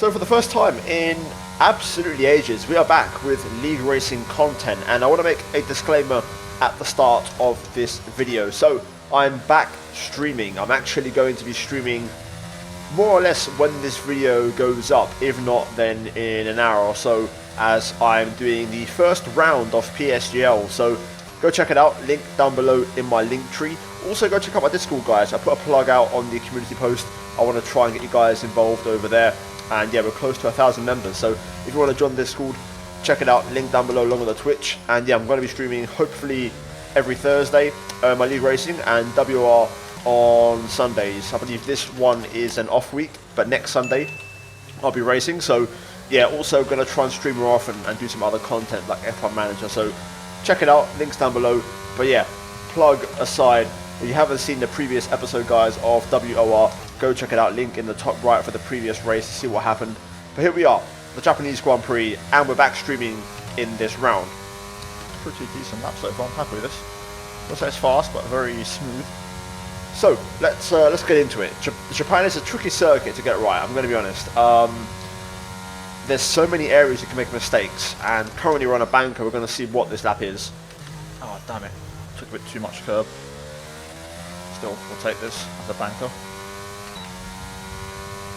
So for the first time in absolutely ages, we are back with league racing content, and I want to make a disclaimer at the start of this video. So I'm back streaming. I'm actually going to be streaming more or less when this video goes up, if not then in an hour or so, as I'm doing the first round of PSGL. So go check it out, link down below in my link tree. Also go check out my Discord, guys. I put a plug out on the community post. I want to try and get you guys involved over there. And yeah, we're close to 1,000 members, so if you want to join the Discord, check it out, link down below along with the Twitch. And yeah, I'm going to be streaming hopefully every Thursday, my league racing, and WOR on Sundays. I believe this one is an off week, but next Sunday I'll be racing. So yeah, also going to try and stream more often and do some other content like F1 Manager. So check it out, links down below. But yeah, plug aside, if you haven't seen the previous episode, guys, of WOR, go check it out, link in the top right for the previous race to see what happened. But here we are, the Japanese Grand Prix, and we're back streaming in this round. Pretty decent lap so far, I'm happy with this. Not so it's fast, but very smooth. So, let's get into it. Japan is a tricky circuit to get right, I'm going to be honest. There's so many areas you can make mistakes, and currently we're on a banker. We're going to see what this lap is. Oh, damn it. Took a bit too much curb. Still, we'll take this as a banker.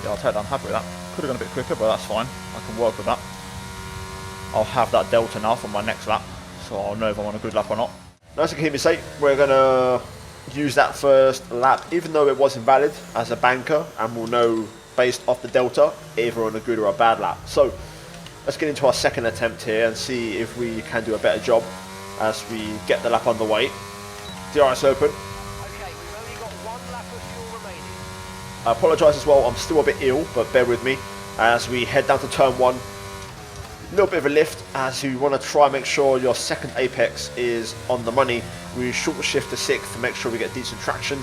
Yeah, I'll take that. I'm happy with that. Could have gone a bit quicker, but that's fine. I can work with that. I'll have that delta now for my next lap, so I'll know if I'm on a good lap or not. As you can hear me say, we're going to use that first lap, even though it was invalid, as a banker, and we'll know based off the delta either on a good or a bad lap. So let's get into our second attempt here and see if we can do a better job as we get the lap underway. DRS open. I apologise as well, I'm still a bit ill, but bear with me as we head down to turn 1. A little bit of a lift as you want to try and make sure your second apex is on the money. We short shift to 6th to make sure we get decent traction.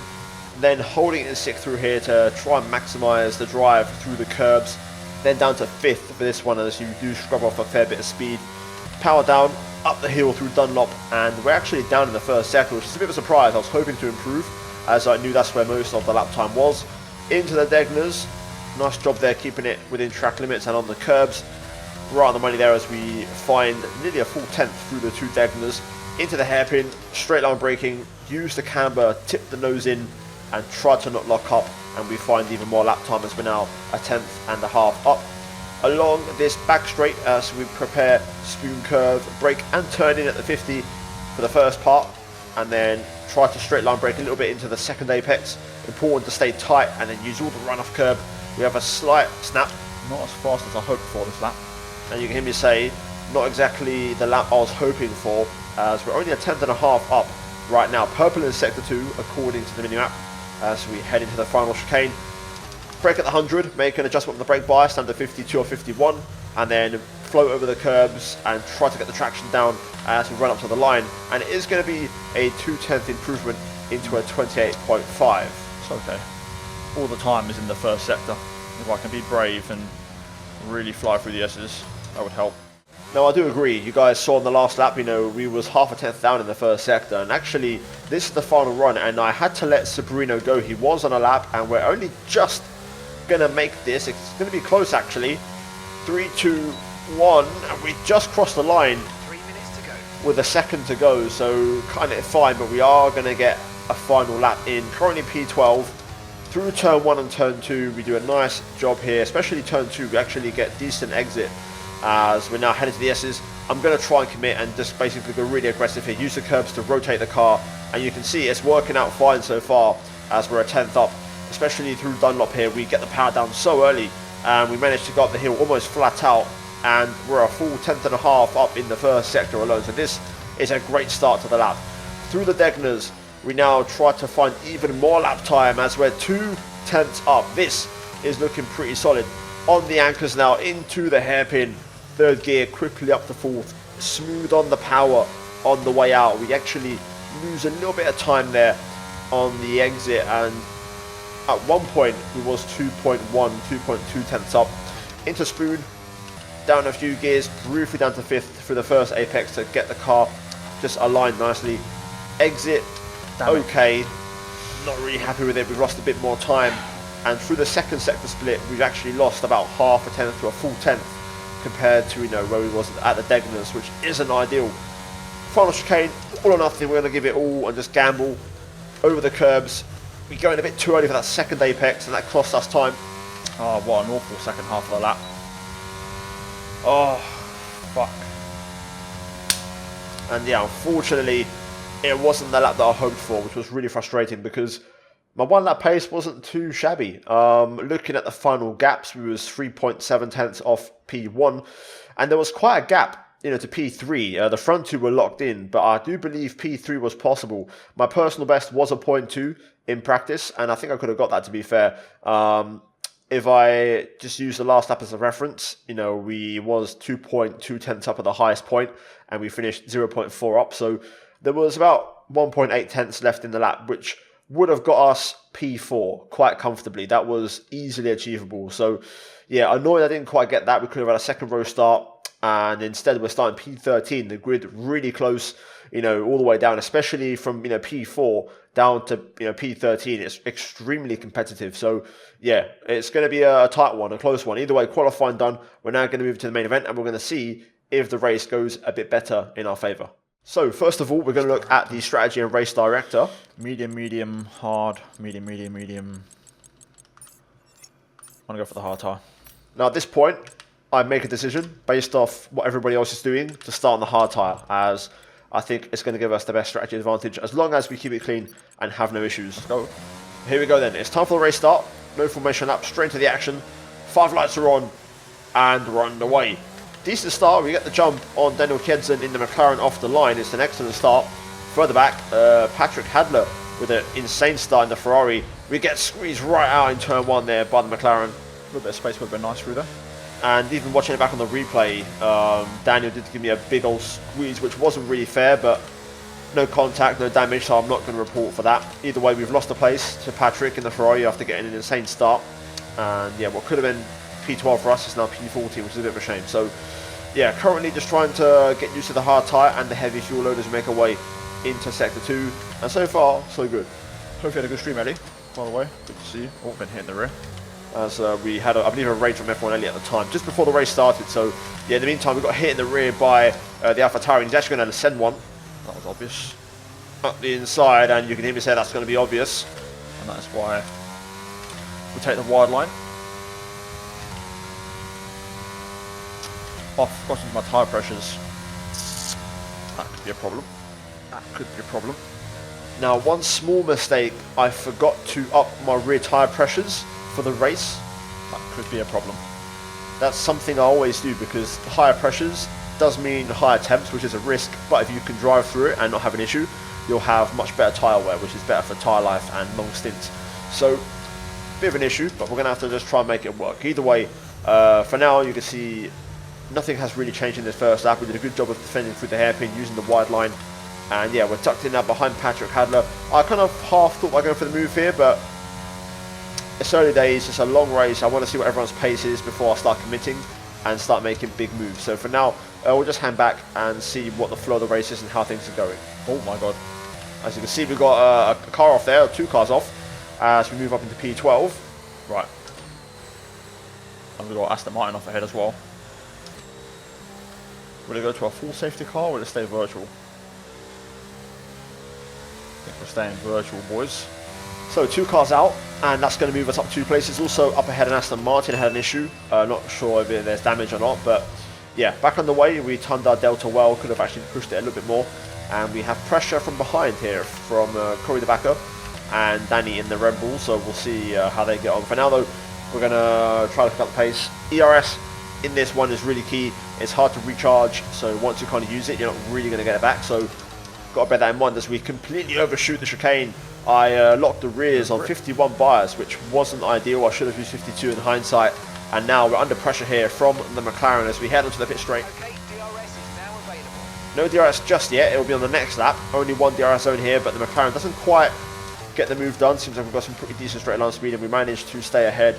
Then holding it in 6th through here to try and maximise the drive through the curbs. Then down to 5th for this one as you do scrub off a fair bit of speed. Power down, up the hill through Dunlop, and we're actually down in the first sector, which is a bit of a surprise. I was hoping to improve as I knew that's where most of the lap time was. Into the Degners, nice job there keeping it within track limits and on the curbs. Right on the money there as we find nearly a full 10th through the 2 Degners. Into the hairpin, straight line braking, use the camber, tip the nose in and try to not lock up, and we find even more lap time as we're now a 10th and a half up. Along this back straight as we prepare spoon curve, brake and turn in at the 50 for the first part, and then try to straight line brake a little bit into the second apex. Important to stay tight and then use all the run-off curb. We have a slight snap, not as fast as I hoped for this lap. And you can hear me say, not exactly the lap I was hoping for, as we're only a 10th and a half up right now. Purple in sector 2, according to the mini-map, as we head into the final chicane. Brake at the 100, make an adjustment on the brake bias down to 52 or 51, and then float over the curbs and try to get the traction down as we run up to the line. And it is going to be a 2/10 improvement into a 28.5. It's okay. All the time is in the first sector. If I can be brave and really fly through the S's, that would help. Now I do agree, you guys saw in the last lap, you know, we was half a 10th down in the first sector, and actually this is the final run, and I had to let Sabrino go. He was on a lap, and we're only just gonna make this. It's gonna be close actually. 3, 2, 1, and we just crossed the line 3 minutes to go with a second to go, so kind of fine, but we are gonna get a final lap in. Currently P12 through turn 1 and turn 2. We do a nice job here, especially turn 2. We actually get decent exit as we're now heading to the S's. I'm going to try and commit and just basically go really aggressive here. Use the curbs to rotate the car, and you can see it's working out fine so far as we're a 10th up, especially through Dunlop here. We get the power down so early, and we managed to go up the hill almost flat out, and we're a full 10th and a half up in the first sector alone. So this is a great start to the lap. Through the Degners, we now try to find even more lap time as we're 2 tenths up. This is looking pretty solid. On the anchors now, into the hairpin. Third gear, quickly up to 4th. Smooth on the power on the way out. We actually lose a little bit of time there on the exit, and at one point we was 2.1, 2.2 tenths up. Into spoon, down a few gears, briefly down to 5th for the first apex to get the car just aligned nicely. Exit, okay, not really happy with it. We've lost a bit more time and through the second sector split, we've actually lost about half a tenth to a full tenth compared to, you know, where we was at the Degners, which isn't ideal. Final chicane, all or nothing. We're going to give it all and just gamble over the curbs. We're going a bit too early for that second apex, and that cost us time. Oh, what an awful second half of the lap. Oh, fuck. And yeah, unfortunately, it wasn't the lap that I hoped for, which was really frustrating because my one lap pace wasn't too shabby. Looking at the final gaps, we was 3.7 tenths off P1, and there was quite a gap, you know, to P3. The front two were locked in, but I do believe P3 was possible. My personal best was a 0.2 in practice, and I think I could have got that, to be fair. If I just use the last lap as a reference, you know, we was 2.2 tenths up at the highest point, and we finished 0.4 up. So there was about 1.8 tenths left in the lap, which would have got us P4 quite comfortably. That was easily achievable. So yeah, annoyed I didn't quite get that. We could have had a second row start, and instead we're starting P13, the grid really close, you know, all the way down, especially from, you know, P4 down to, you know, P13. It's extremely competitive. So yeah, it's going to be a tight one, a close one. Either way, qualifying done. We're now going to move to the main event, and we're going to see if the race goes a bit better in our favour. So first of all, we're going to look at the strategy and race director. Medium, medium, hard, medium, medium, medium. I'm going to go for the hard tyre. Now at this point, I make a decision based off what everybody else is doing to start on the hard tyre, as I think it's going to give us the best strategy advantage as long as we keep it clean and have no issues. Let's go. Here we go then. It's time for the race start. No formation lap, straight into the action. 5 lights are on, and we're underway. Decent start. We get the jump on Daniel Kjedsen in the McLaren off the line. It's an excellent start. Further back, Patrick Hadler with an insane start in the Ferrari. We get squeezed right out in turn 1 there by the McLaren. A little bit of space would have been nice through there. And even watching it back on the replay, Daniel did give me a big old squeeze, which wasn't really fair, but no contact, no damage, so I'm not going to report for that. Either way, we've lost the place to Patrick in the Ferrari after getting an insane start. And yeah, what could have been P12 for us is now P14, which is a bit of a shame. So yeah, currently just trying to get used to the hard tyre and the heavy fuel load as we make our way into Sector 2. And so far, so good. Hope you had a good stream, Eddie, by the way. Good to see you. Oh, been hitting the rear. As we had, I believe, a raid from F1 Elliot at the time, just before the race started. So yeah, in the meantime, we got hit in the rear by the AlphaTauri. He's actually going to send one. That was obvious. Up the inside, and you can hear me say that's going to be obvious. And that is why we take the wide line. Oh, I've forgotten my tyre pressures. That could be a problem. That could be a problem. Now, one small mistake, I forgot to up my rear tyre pressures for the race. That could be a problem. That's something I always do, because higher pressures does mean higher temps, which is a risk, but if you can drive through it and not have an issue, you'll have much better tyre wear, which is better for tyre life and long stints. So, bit of an issue, but we're going to have to just try and make it work. Either way, for now, you can see nothing has really changed in this first lap. We did a good job of defending through the hairpin, using the wide line. And yeah, we're tucked in now behind Patrick Hadler. I kind of half thought about going for the move here, but it's early days, it's a long race. I want to see what everyone's pace is before I start committing and start making big moves. So for now, we'll just hand back and see what the flow of the race is and how things are going. Oh my god. As you can see, we've got a car off there, or 2 cars off, as we move up into P12. Right. And we've got Aston Martin off ahead as well. Will it go to a full safety car, or will it stay virtual? I think we're staying virtual, boys. So 2 cars out, and that's going to move us up 2 places. Also up ahead, and Aston Martin had an issue. Not sure if there's damage or not, but yeah, back on the way. We timed our delta well, could have actually pushed it a little bit more. And we have pressure from behind here from Corey the backer and Danny in the Red Bull, so we'll see how they get on. For now though, we're going to try to pick up the pace. ERS in this one is really key. It's hard to recharge, so once you kind of use it, you're not really going to get it back. So got to bear that in mind as we completely overshoot the chicane. I locked the rears on 51 bias, which wasn't ideal. I should have used 52 in hindsight. And now we're under pressure here from the McLaren as we head onto the pit straight. No DRS just yet, it will be on the next lap. Only 1 DRS zone here, but the McLaren doesn't quite get the move done. Seems like we've got some pretty decent straight line speed, and we managed to stay ahead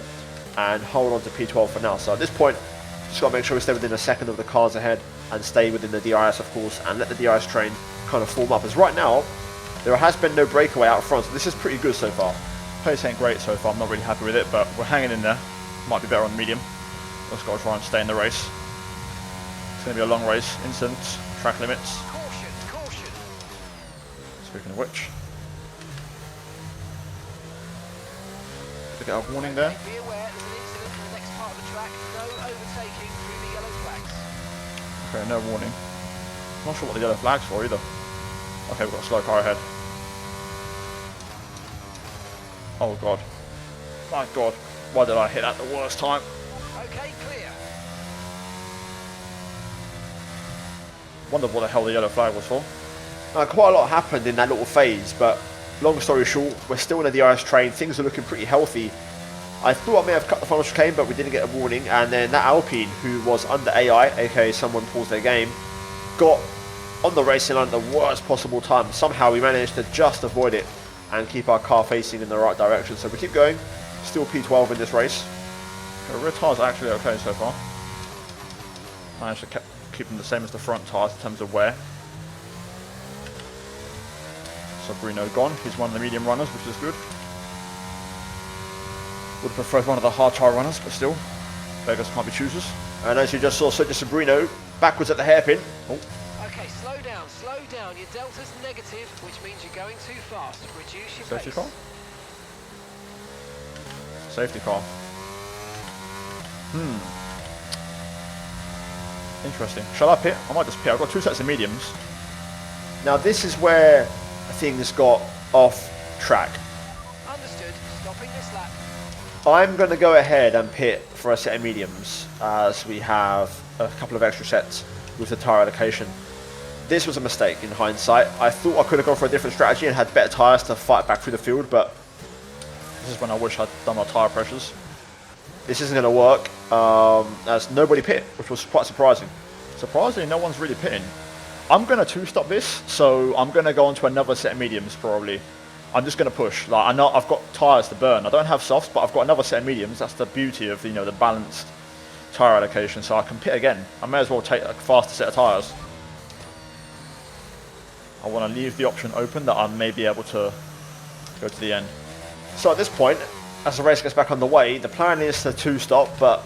and hold on to P12 for now. So at this point, just got to make sure we stay within a second of the cars ahead and stay within the DRS, of course, and let the DRS train kind of form up. As right now, there has been no breakaway out front, so this is pretty good so far. Pace ain't great so far, I'm not really happy with it, but we're hanging in there. Might be better on medium. Let's go try and stay in the race. It's going to be a long race, instant, track limits. Caution, caution. Speaking of which. Did I get a warning there? Be aware there's an incident in the next part of the track. No overtaking through the yellow flags. Okay, no warning. Not sure what the yellow flag's for either. Okay, we've got a slow car ahead. Oh god. My god. Why did I hit at the worst time? Okay, clear. Wonder what the hell the yellow flag was for. Quite a lot happened in that little phase, but long story short, we're still in the DRS train. Things are looking pretty healthy. I thought I may have cut the final chicane, but we didn't get a warning. And then that Alpine, who was under AI, aka someone paused their game, got on the racing line at the worst possible time. Somehow we managed to just avoid it and keep our car facing in the right direction. So we keep going. Still P12 in this race. The rear tyres are actually okay so far. Managed to keep them the same as the front tyres in terms of wear. So Bruno gone. He's one of the medium runners, which is good. Would have preferred one of the hard tyre runners, but still, beggars can't be choosers. And as you just saw, Sergio Sabrino backwards at the hairpin. Oh. Okay, slow down, slow down. Your delta's negative, which means you're going too fast. Reduce your Safety pace. car? Safety car. Interesting. Shall I pit? I might just pit. I've got two sets of mediums. Now this is where things got off track. Understood. Stopping this lap. I'm going to go ahead and pit for a set of mediums, as we have a couple of extra sets with the tyre allocation. This was a mistake in hindsight. I thought I could have gone for a different strategy and had better tyres to fight back through the field, but This is when I wish I'd done my tyre pressures. this isn't going to work, as nobody pit, which was quite surprising. Surprisingly, no one's really pitting. I'm going to two-stop this, so I'm going to go on to another set of mediums probably. I'm just going to push. Like, I know I've got tyres to burn. I don't have softs, but I've got another set of mediums. That's the beauty of the balanced tyre allocation, so I can pit again. I may as well take a faster set of tyres. I want to leave the option open that I may be able to go to the end. So at this point, as the race gets back underway, the plan is to two-stop, but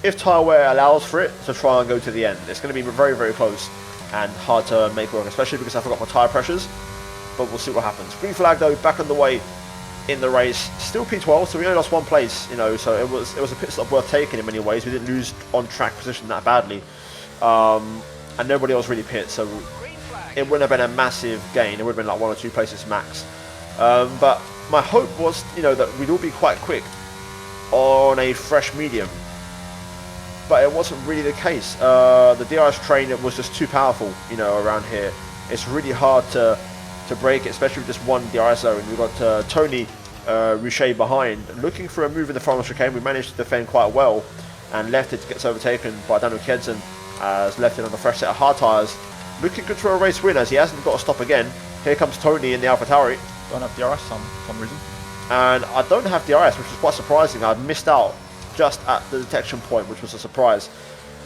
if tyre wear allows for it, to try and go to the end. It's going to be very, very close and hard to make work, especially because I forgot my tyre pressures, but we'll see what happens. Green flag though, back underway in the race, still P12, so we only lost one place, so it was a pit stop worth taking in many ways. We didn't lose on track position that badly, and nobody else really pit, so Green flag. it wouldn't have been a massive gain. It would have been like 1 or 2 places max. But my hope was, that we'd all be quite quick on a fresh medium. But it wasn't really the case. The DRS train, it was just too powerful, around here. It's really hard to break it, especially with just one DRS zone. We've got Tony Richet behind, looking for a move in the final chicane. We managed to defend quite well and left it gets overtaken by Daniel Kedzen, as left it on the fresh set of hard tyres. Looking good for a race win, as he hasn't got to stop again. Here comes Tony in the AlphaTauri. Don't have DRS for some reason. And I don't have DRS, which is quite surprising. I'd missed out just at the detection point, which was a surprise.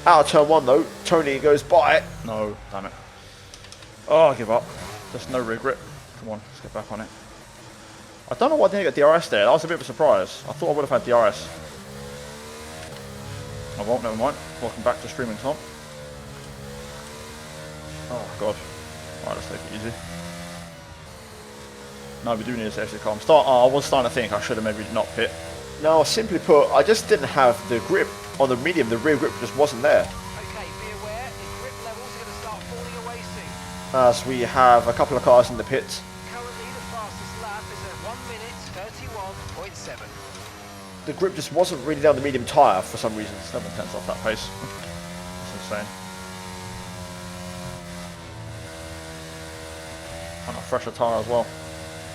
Out of turn 1 though, Tony goes by. No, damn it. Oh, I give up. Just no regret. Come on, let's get back on it. I don't know why I didn't get DRS there. That was a bit of a surprise. I thought I would have had DRS. I won't, never mind. Welcome back to streaming Tom. Oh god. Alright, let's take it easy. No, we do need a safety car. I was starting to think I should have maybe not pit. No, simply put, I just didn't have the grip on the medium. The rear grip just wasn't there. Okay, be aware, the grip levels are going to start falling away soon. As we have a couple of cars in the pits. Currently, the fastest lap is at 1 minute 31.7. The grip just wasn't really down the medium tyre for some reason. 7/10 off that pace. That's insane. And a fresher tyre as well.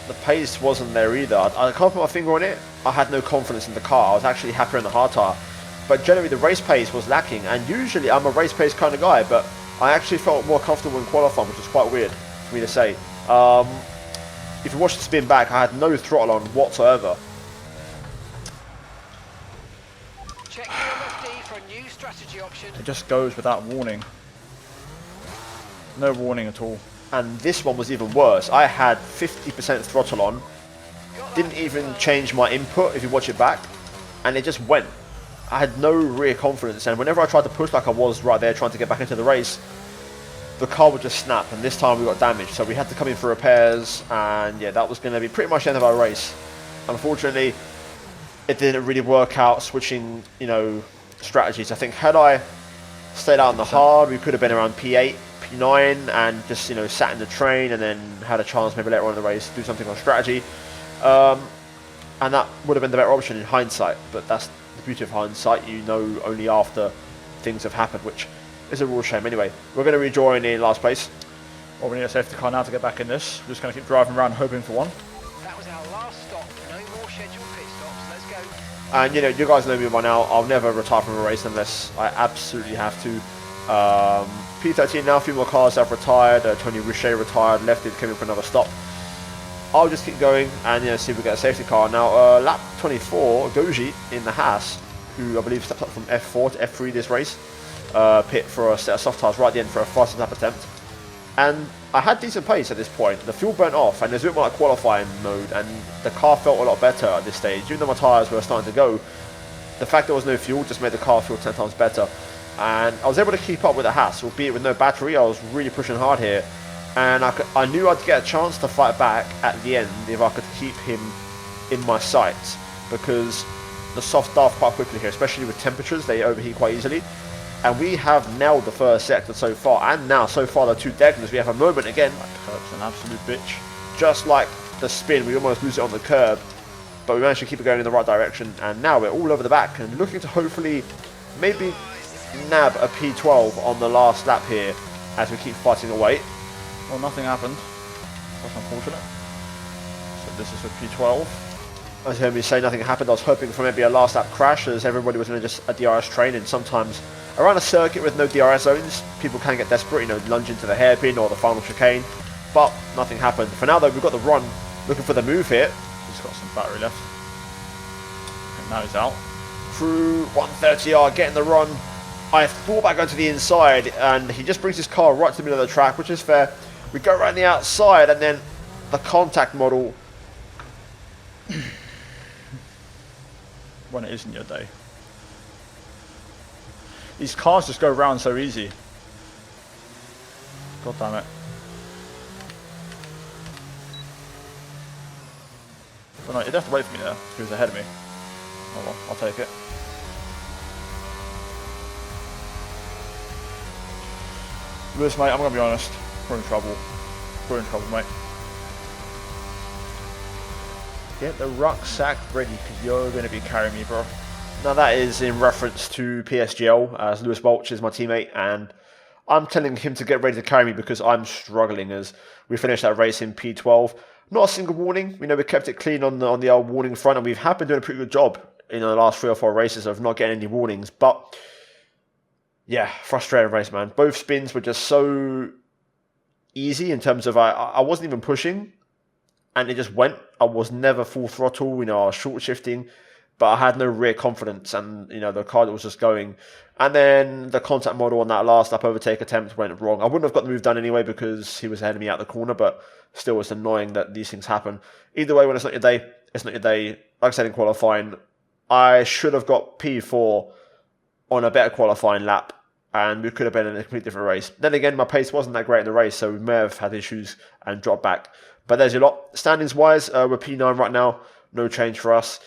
The pace wasn't there either. I can't put my finger on it. I had no confidence in the car. I was actually happier in the hard tyre. But generally the race pace was lacking, and usually I'm a race pace kind of guy, but I actually felt more comfortable in qualifying, which was quite weird for me to say. If you watch the spin back, I had no throttle on whatsoever. Check your MFD for a new strategy option. It just goes without warning. No warning at all. And this one was even worse. I had 50% throttle on, Got didn't even change my input if you watch it back, and it just went. I had no real confidence, and whenever I tried to push like I was right there trying to get back into the race, the car would just snap, and this time we got damaged, so we had to come in for repairs, and yeah, that was going to be pretty much the end of our race. Unfortunately, it didn't really work out switching, you know, strategies. I think had I stayed out on the hard, we could have been around P8, P9, and just, you know, sat in the train and then had a chance maybe later on in the race to do something on strategy. And that would have been the better option in hindsight, but that's the beauty of hindsight. You know only after things have happened, which is a real shame. Anyway, we're going to rejoin in last place. Well, we need a safety car now to get back in this. We're just going to keep driving around hoping for one. That was our last stop. No more scheduled pit stops. Let's go. And you know, you guys know me by now. I'll never retire from a race unless I absolutely have to. P13 now, a few more cars have retired. Tony Richet retired, left it, came in for another stop. I'll just keep going and, you know, see if we get a safety car. Now, lap 24, Goji in the Haas, who I believe stepped up from F4 to F3 this race, pit for a set of soft tyres right at the end for a fastest lap attempt. And I had decent pace at this point. The fuel burnt off, and there's a bit more like qualifying mode, and the car felt a lot better at this stage. Even though my tyres were starting to go, the fact there was no fuel just made the car feel 10 times better. And I was able to keep up with the Haas, albeit with no battery. I was really pushing hard here. And I knew I'd get a chance to fight back at the end if I could keep him in my sights, because the softs die quite quickly here, especially with temperatures. They overheat quite easily. And we have nailed the first sector so far, and now so far the two Degners, we have a moment again. That curb's an absolute bitch. Just like the spin, we almost lose it on the curb, but we managed to keep it going in the right direction, and now we're all over the back and looking to hopefully maybe nab a P12 on the last lap here as we keep fighting away. Well, nothing happened. That's unfortunate. So this is for P12. As you heard me say, nothing happened. I was hoping for maybe a last lap crash, as everybody was in just a DRS train, and sometimes around a circuit with no DRS zones, people can get desperate, you know, lunge into the hairpin or the final chicane, but nothing happened. For now though, we've got the run, looking for the move here. He's got some battery left. And now he's out. Through 130R, getting the run. I thought about going to the inside, and he just brings his car right to the middle of the track, which is fair. We go around the outside, and then the contact model. When it isn't your day. These cars just go round so easy. God damn it. But no, you'd have to wait for me there. He was ahead of me. Oh well, I'll take it. Lewis, mate, I'm going to be honest. We're in trouble. We're in trouble, mate. Get the rucksack ready, because you're going to be carrying me, bro. Now that is in reference to PSGL, as Lewis Balch is my teammate, and I'm telling him to get ready to carry me because I'm struggling as we finished that race in P12. Not a single warning. You know, we kept it clean on the old warning front, and we have been doing a pretty good job in the last 3 or 4 races of not getting any warnings. But yeah, frustrating race, man. Both spins were just so easy in terms of I wasn't even pushing, and it just went. I was never full throttle, you know, I was short shifting, but I had no real confidence, and, you know, the car that was just going. And then the contact model on that last lap overtake attempt went wrong. I wouldn't have got the move done anyway because he was ahead of me out the corner, but still it's annoying that these things happen. Either way, when it's not your day, it's not your day. Like I said in qualifying, I should have got P4 on a better qualifying lap, and we could have been in a completely different race. Then again, my pace wasn't that great in the race, so we may have had issues and dropped back. But there's your lot. Standings-wise, we're P9 right now. No change for us.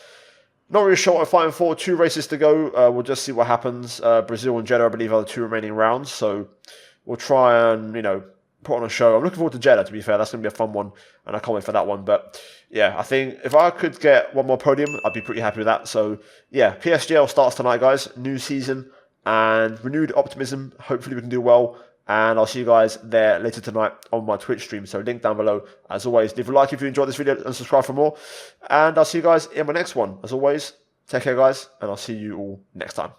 Not really sure what we're fighting for. 2 races to go. We'll just see what happens. Brazil and Jeddah, I believe, are the 2 remaining rounds. So we'll try and, you know, put on a show. I'm looking forward to Jeddah, to be fair. That's going to be a fun one, and I can't wait for that one. But yeah, I think if I could get one more podium, I'd be pretty happy with that. So yeah, PSGL starts tonight, guys. New season and renewed optimism. Hopefully we can do well. And I'll see you guys there later tonight on my Twitch stream. So link down below. As always, leave a like if you enjoyed this video and subscribe for more. And I'll see you guys in my next one. As always, take care, guys, and I'll see you all next time.